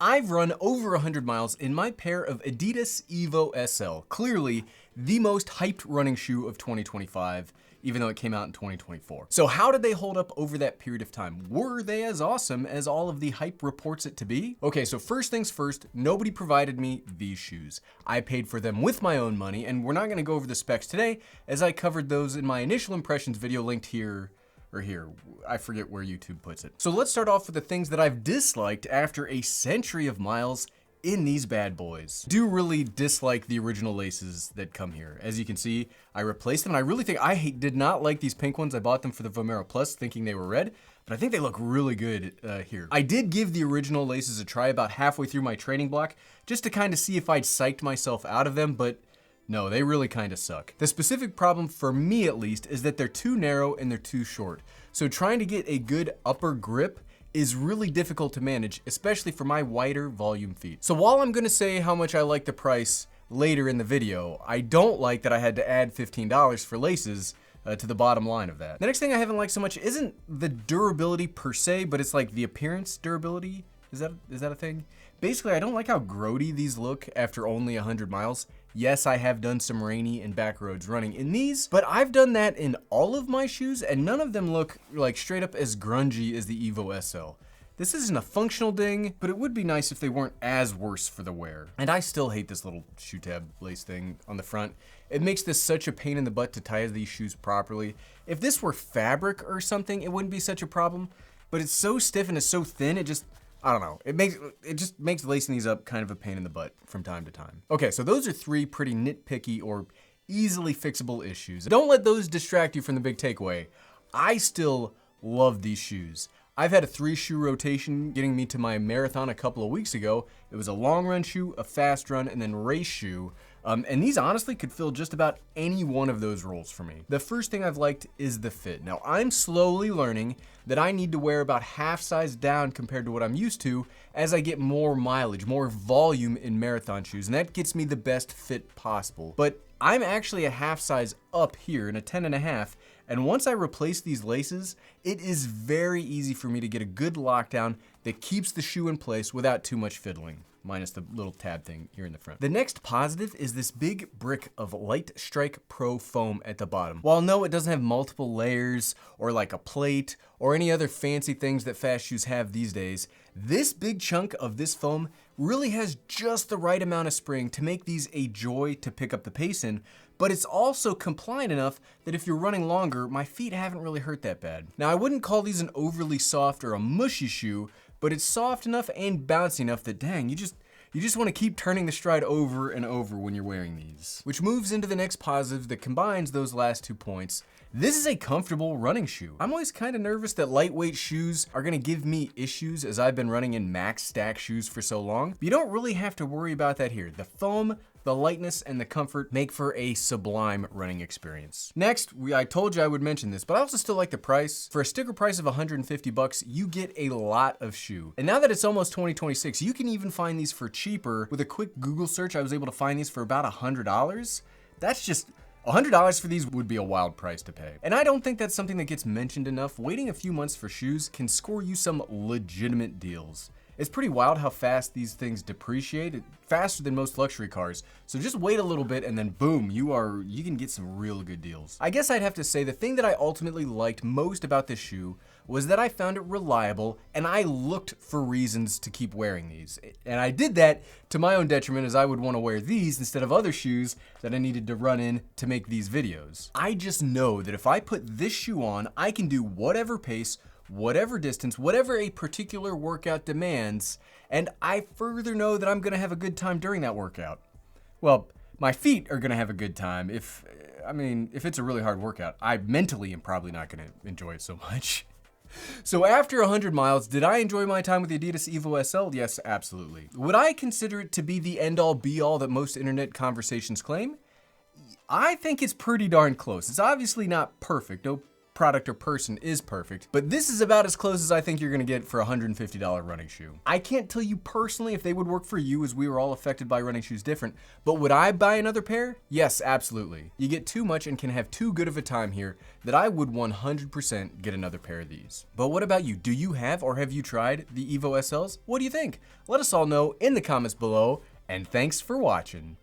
I've run over 100 miles in my pair of Adidas Evo SL, clearly the most hyped running shoe of 2025, even though it came out in 2024. So how did they hold up over that period of time? Were they as awesome as all of the hype reports it to be? Okay, so first things first, nobody provided me these shoes. I paid for them with my own money, and we're not gonna go over the specs today, as I covered those in my initial impressions video linked here, or here, I forget where YouTube puts it. So let's start off with the things that I've disliked after a century of miles in these bad boys. Do really dislike the original laces that come here. As you can see, I replaced them, and I really think did not like these pink ones. I bought them for the Vomero Plus thinking they were red, but I think they look really good here. I did give the original laces a try about halfway through my training block, just to kind of see if I'd psyched myself out of them, but no, they really kind of suck. The specific problem, for me at least, is that they're too narrow and they're too short. So trying to get a good upper grip is really difficult to manage, especially for my wider volume feet. So while I'm gonna say how much I like the price later in the video, I don't like that I had to add $15 for laces to the bottom line of that. The next thing I haven't liked so much isn't the durability per se, but it's like the appearance durability. Is that a thing? Basically, I don't like how grody these look after only 100 miles. Yes, I have done some rainy and back roads running in these, but I've done that in all of my shoes, and none of them look like straight up as grungy as the Evo SL. This isn't a functional ding, but it would be nice if they weren't as worse for the wear. And I still hate this little shoe tab lace thing on the front. It makes this such a pain in the butt to tie these shoes properly. If this were fabric or something, it wouldn't be such a problem, but it's so stiff and it's so thin, I don't know. It just makes lacing these up kind of a pain in the butt from time to time. Okay, so those are three pretty nitpicky or easily fixable issues. Don't let those distract you from the big takeaway. I still love these shoes. I've had a 3-shoe rotation getting me to my marathon a couple of weeks ago. It was a long run shoe, a fast run, and then race shoe. And these honestly could fill just about any one of those roles for me. The first thing I've liked is the fit. Now, I'm slowly learning that I need to wear about half size down compared to what I'm used to as I get more mileage, more volume in marathon shoes, and that gets me the best fit possible. But I'm actually a half size up here in a 10.5, and once I replace these laces, it is very easy for me to get a good lockdown that keeps the shoe in place without too much fiddling, minus the little tab thing here in the front. The next positive is this big brick of Light Strike Pro foam at the bottom. While no, it doesn't have multiple layers or like a plate or any other fancy things that fast shoes have these days, this big chunk of this foam really has just the right amount of spring to make these a joy to pick up the pace in, but it's also compliant enough that if you're running longer, my feet haven't really hurt that bad. Now, I wouldn't call these an overly soft or a mushy shoe, but it's soft enough and bouncy enough that, dang, you just want to keep turning the stride over and over when you're wearing these. Which moves into the next positive that combines those last 2 points. This is a comfortable running shoe. I'm always kind of nervous that lightweight shoes are going to give me issues as I've been running in max stack shoes for so long. But you don't really have to worry about that here. The foam, the lightness, and the comfort make for a sublime running experience. Next, I told you I would mention this, but I also still like the price. For a sticker price of 150 bucks, you get a lot of shoe. And now that it's almost 2026, you can even find these for cheaper. With a quick Google search, I was able to find these for about $100. That's just $100 for these would be a wild price to pay. And I don't think that's something that gets mentioned enough. Waiting a few months for shoes can score you some legitimate deals. It's pretty wild how fast these things depreciate, faster than most luxury cars. So just wait a little bit and then boom, you can get some real good deals. I guess I'd have to say the thing that I ultimately liked most about this shoe was that I found it reliable and I looked for reasons to keep wearing these. And I did that to my own detriment, as I would want to wear these instead of other shoes that I needed to run in to make these videos. I just know that if I put this shoe on, I can do whatever pace, whatever distance, whatever a particular workout demands, and I further know that I'm gonna have a good time during that workout. Well, my feet are gonna have a good time if it's a really hard workout. I mentally am probably not gonna enjoy it so much. So after 100 miles, did I enjoy my time with the Adidas Evo SL? Yes, absolutely. Would I consider it to be the end-all be-all that most internet conversations claim? I think it's pretty darn close. It's obviously not perfect, no product or person is perfect, but this is about as close as I think you're gonna get for a $150 running shoe. I can't tell you personally if they would work for you, as we were all affected by running shoes different, but would I buy another pair? Yes, absolutely. You get too much and can have too good of a time here that I would 100% get another pair of these. But what about you? Do you have or have you tried the Evo SLs? What do you think? Let us all know in the comments below, and thanks for watching.